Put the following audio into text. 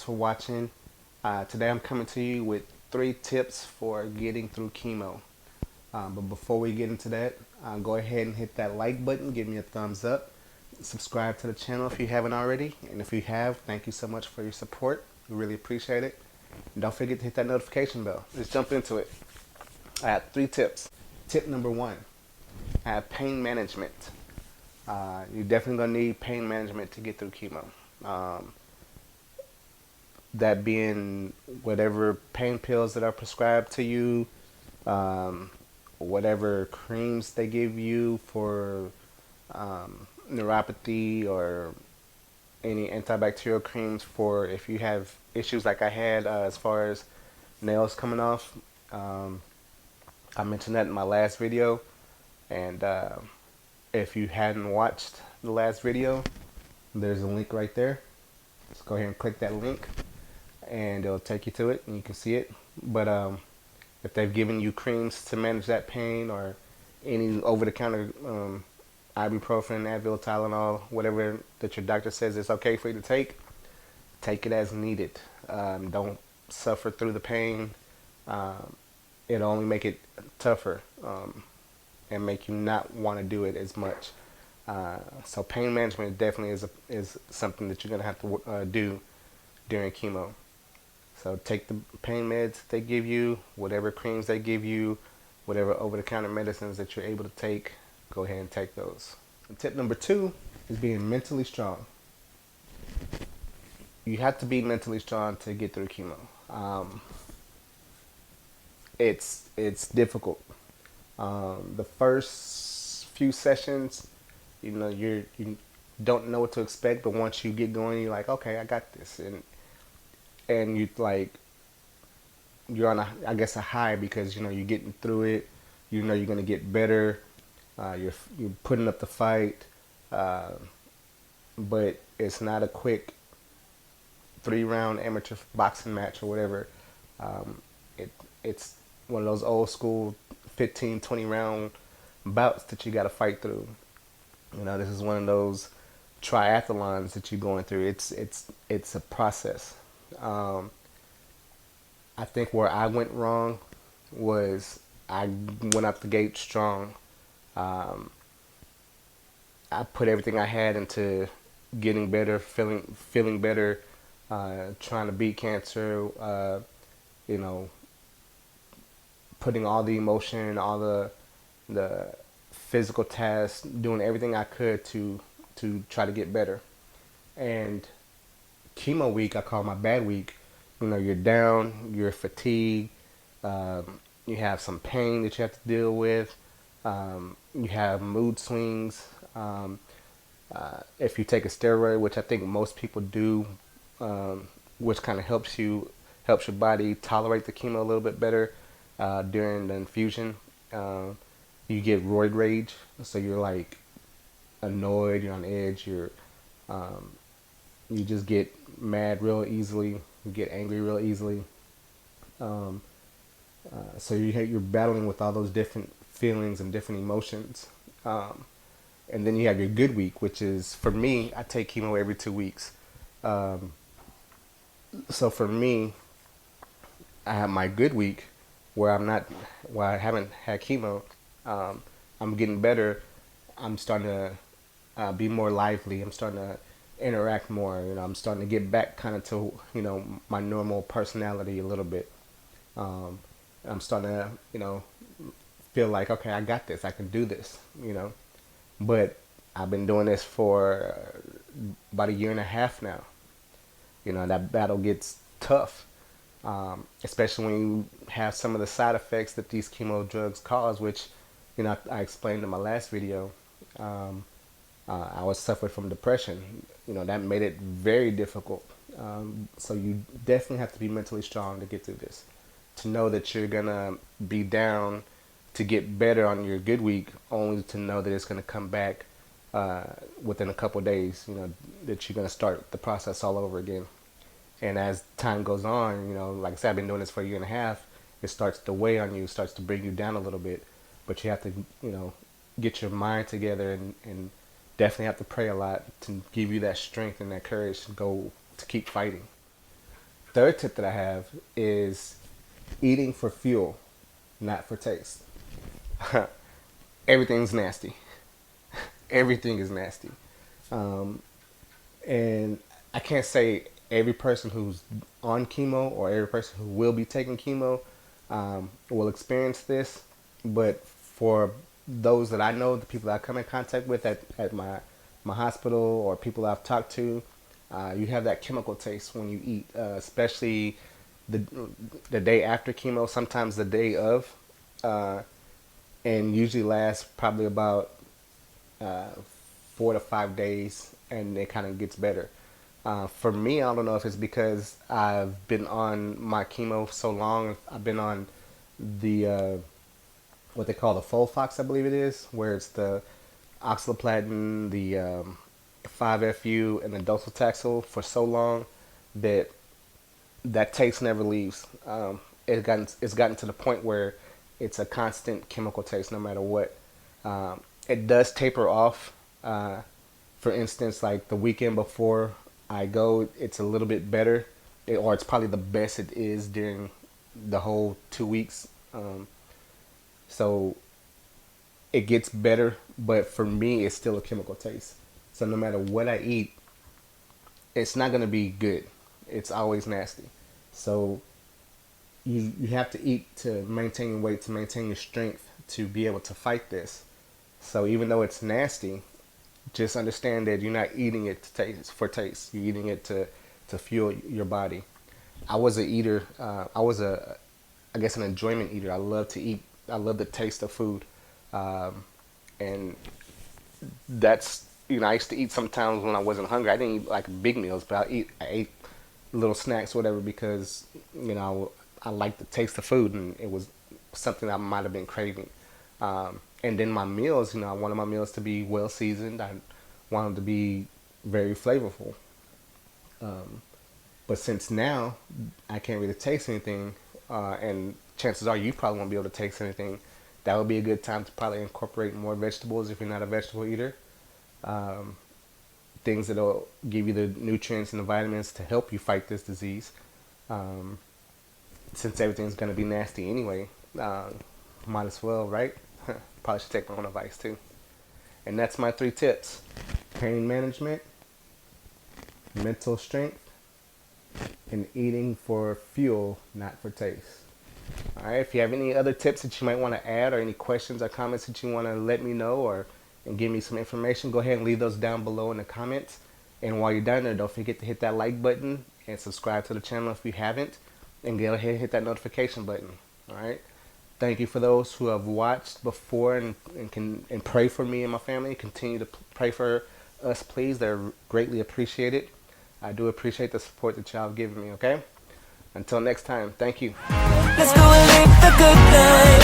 for watching. Today I'm coming to you with 3 tips for getting through chemo. But before we get into that, go ahead and hit that like button, give me a thumbs up, subscribe to the channel if you haven't already, and if you have, thank you so much for your support. We really appreciate it. And don't forget to hit that notification bell. Let's jump into it. I have 3 tips. Tip number 1, have pain management. You're definitely going to need pain management to get through chemo. That being whatever pain pills that are prescribed to you, whatever creams they give you for neuropathy, or any antibacterial creams for if you have issues like I had as far as nails coming off. I mentioned that in my last video, and if you hadn't watched the last video, there's a link right there. Just go ahead and click that link and it'll take you to it and you can see it. But if they've given you creams to manage that pain, or any over-the-counter ibuprofen, Advil, Tylenol, whatever that your doctor says it's okay for you to take it as needed. Don't suffer through the pain. It'll only make it tougher and make you not want to do it as much. So pain management definitely is something that you're going to have to do during chemo. So take the pain meds they give you, whatever creams they give you, whatever over-the-counter medicines that you're able to take, go ahead and take those. And tip number 2 is being mentally strong. You have to be mentally strong to get through chemo. It's difficult. The first few sessions, you don't know what to expect, but once you get going, you're like, okay, I got this, and you're on a high, because you're getting through it. You're gonna get better. You're putting up the fight, but it's not a quick 3-round amateur boxing match or whatever. It's one of those old school 15-20 round bouts that you got to fight through. This is one of those triathlons that you're going through. It's a process. I think where I went wrong was I went out the gate strong. I put everything I had into getting better, feeling better, trying to beat cancer. Putting all the emotion, all the physical tasks, doing everything I could to try to get better. And chemo week, I call my bad week. You're down, you're fatigued, you have some pain that you have to deal with, you have mood swings. If you take a steroid, which I think most people do, which kind of helps your body tolerate the chemo a little bit better during the infusion. You get roid rage, so you're like annoyed, you're on edge, you just get mad real easily, you get angry real easily. So you're battling with all those different feelings and different emotions. And then you have your good week, which is, for me, I take chemo every 2 weeks. So for me, I have my good week where I haven't had chemo. I'm getting better. I'm starting to be more lively. I'm starting to interact more. I'm starting to get back kind of to my normal personality a little bit. I'm starting to feel like, okay, I got this. I can do this. But I've been doing this for about 1.5 years now. That battle gets tough, especially when you have some of the side effects that these chemo drugs cause, which I explained in my last video. I was suffering from depression. That made it very difficult. So you definitely have to be mentally strong to get through this, to know that you're gonna be down, to get better on your good week, only to know that it's gonna come back within a couple of days. That you're gonna start the process all over again. And as time goes on, like I said, I've been doing this for 1.5 years. It starts to weigh on you, starts to bring you down a little bit. But you have to, get your mind together, and definitely have to pray a lot to give you that strength and that courage to keep fighting. third tip that I have is eating for fuel, not for taste. Everything's nasty. Everything is nasty. Um, and I can't say every person who's on chemo or every person who will be taking chemo will experience this, but for those that I know, the people that I come in contact with at my hospital or people I've talked to, you have that chemical taste when you eat, especially the the day after chemo, sometimes the day of, uh, and usually lasts probably about uh, 4 to 5 days, and it kind of gets better. For me, I don't know if it's because I've been on my chemo so long. I've been on the what they call the Folfox, I believe it is, where it's the oxaliplatin, the 5-FU, and the docetaxel for so long that that taste never leaves. It's gotten to the point where it's a constant chemical taste no matter what. It does taper off. For instance, like the weekend before I go, it's a little bit better, or it's probably the best it is during the whole 2 weeks. So it gets better, but for me, it's still a chemical taste. So no matter what I eat, it's not gonna be good. It's always nasty. So you have to eat to maintain your weight, to maintain your strength, to be able to fight this. So even though it's nasty, just understand that you're not eating it to taste for taste. You're eating it to fuel your body. I was a eater. I was I guess, an enjoyment eater. I love to eat. I love the taste of food, and that's, I used to eat sometimes when I wasn't hungry. I didn't eat like big meals, but I ate little snacks, or whatever, because I liked the taste of food, and it was something I might have been craving. And then my meals, I wanted my meals to be well seasoned. I wanted them to be very flavorful. But since now I can't really taste anything, and chances are you probably won't be able to taste anything, that would be a good time to probably incorporate more vegetables if you're not a vegetable eater. Um, Things that'll give you the nutrients and the vitamins to help you fight this disease. Um, since everything's going to be nasty anyway, might as well, right? Probably should take my own advice too. And that's my 3 tips: pain management, mental strength, and eating for fuel, not for taste. All right. If you have any other tips that you might want to add, or any questions or comments that you want to let me know, or and give me some information, go ahead and leave those down below in the comments. And while you're down there, don't forget to hit that like button and subscribe to the channel if you haven't, and go ahead and hit that notification button. All right. Thank you for those who have watched before and pray for me and my family. Continue to pray for us, please. They're greatly appreciated. I do appreciate the support that y'all have given me, okay? Until next time, thank you. Let's go and live the good life.